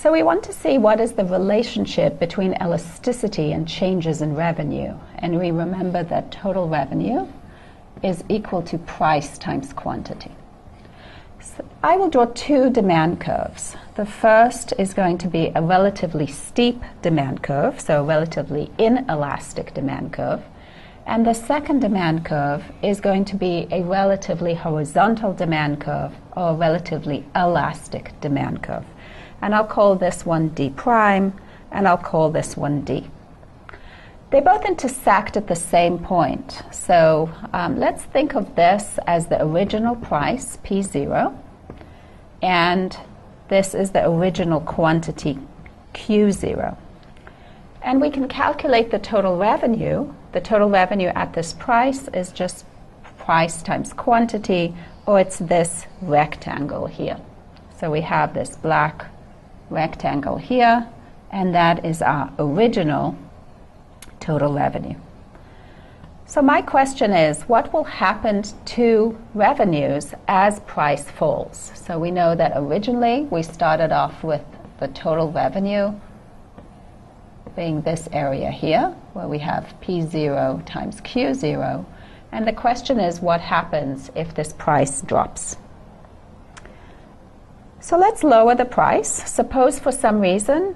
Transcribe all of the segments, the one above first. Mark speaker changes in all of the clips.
Speaker 1: So we want to see what is the relationship between elasticity and changes in revenue. And we remember that total revenue is equal to price times quantity. So I will draw two demand curves. The first is going to be a relatively steep demand curve, so a relatively inelastic demand curve. And the second demand curve is going to be a relatively horizontal demand curve or a relatively elastic demand curve. And I'll call this one D prime, and I'll call this one D. They both intersect at the same point. So let's think of this as the original price, P0, and this is the original quantity, Q0. And we can calculate the total revenue. The total revenue at this price is just price times quantity, or it's this rectangle here. So we have this black rectangle here, and that is our original total revenue. So my question is, what will happen to revenues as price falls? So we know that originally we started off with the total revenue being this area here, where we have P0 times Q0. And the question is, what happens if this price drops? So let's lower the price. Suppose for some reason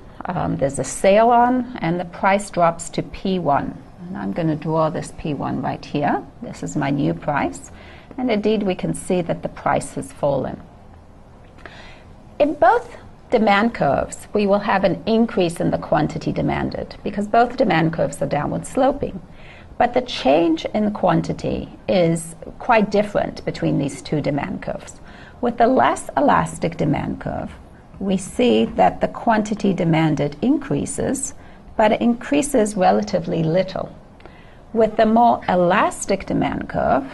Speaker 1: there's a sale on and the price drops to P1. And I'm going to draw this P1 right here. This is my new price. And indeed, we can see that the price has fallen. In both demand curves, we will have an increase in the quantity demanded because both demand curves are downward sloping. But the change in the quantity is quite different between these two demand curves. With the less elastic demand curve, we see that the quantity demanded increases, but it increases relatively little. With the more elastic demand curve,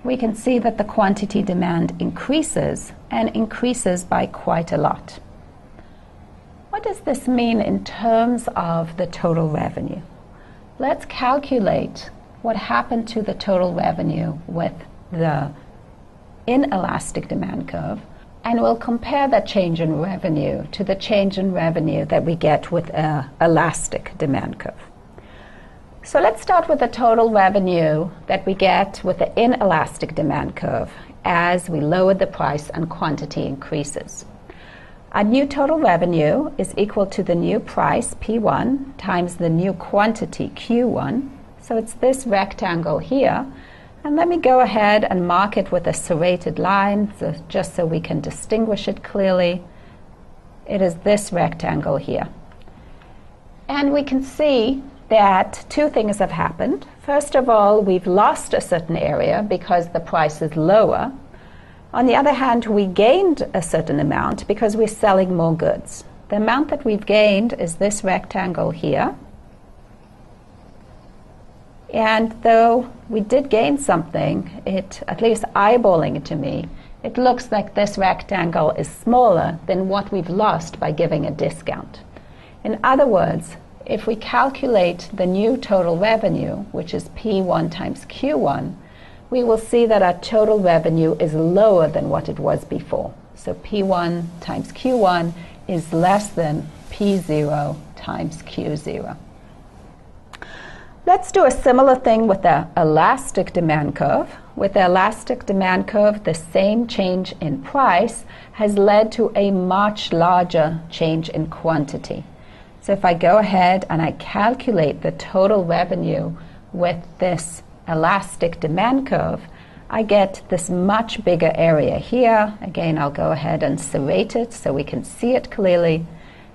Speaker 1: we can see that the quantity demand increases and increases by quite a lot. What does this mean in terms of the total revenue? Let's calculate what happened to the total revenue with the inelastic demand curve, and we'll compare that change in revenue to the change in revenue that we get with an elastic demand curve. So let's start with the total revenue that we get with the inelastic demand curve as we lower the price and quantity increases. Our new total revenue is equal to the new price, P1, times the new quantity, Q1. So it's this rectangle here. And let me go ahead and mark it with a serrated line, just so we can distinguish it clearly. It is this rectangle here. And we can see that two things have happened. First of all, we've lost a certain area because the price is lower. On the other hand, we gained a certain amount because we're selling more goods. The amount that we've gained is this rectangle here. And though we did gain something, at least eyeballing it to me, it looks like this rectangle is smaller than what we've lost by giving a discount. In other words, if we calculate the new total revenue, which is P1 times Q1, we will see that our total revenue is lower than what it was before. So P1 times Q1 is less than P0 times Q0. Let's do a similar thing with the elastic demand curve. With the elastic demand curve, the same change in price has led to a much larger change in quantity. So if I go ahead and I calculate the total revenue with this elastic demand curve, I get this much bigger area here. Again, I'll go ahead and serrate it so we can see it clearly.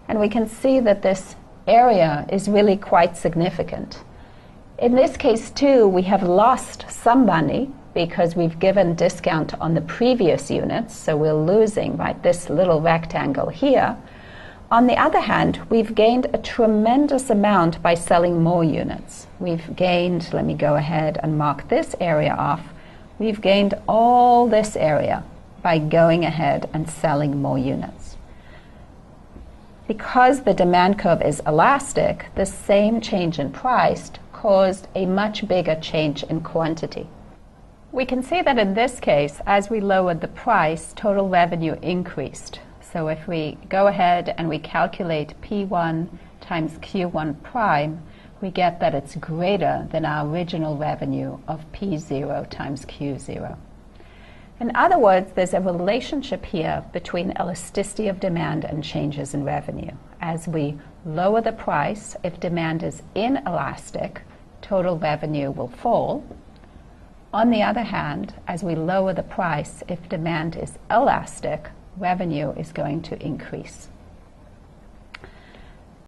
Speaker 1: And we can see that this area is really quite significant. In this case, too, we have lost some money because we've given discount on the previous units, so we're losing, right, this little rectangle here. On the other hand, we've gained a tremendous amount by selling more units. We've gained, let me go ahead and mark this area off, we've gained all this area by going ahead and selling more units. Because the demand curve is elastic, the same change in price caused a much bigger change in quantity. We can see that in this case, as we lowered the price, total revenue increased. So if we go ahead and we calculate P1 times Q1 prime, we get that it's greater than our original revenue of P0 times Q0. In other words, there's a relationship here between elasticity of demand and changes in revenue. As we lower the price, if demand is inelastic, total revenue will fall. On the other hand, as we lower the price, if demand is elastic, revenue is going to increase.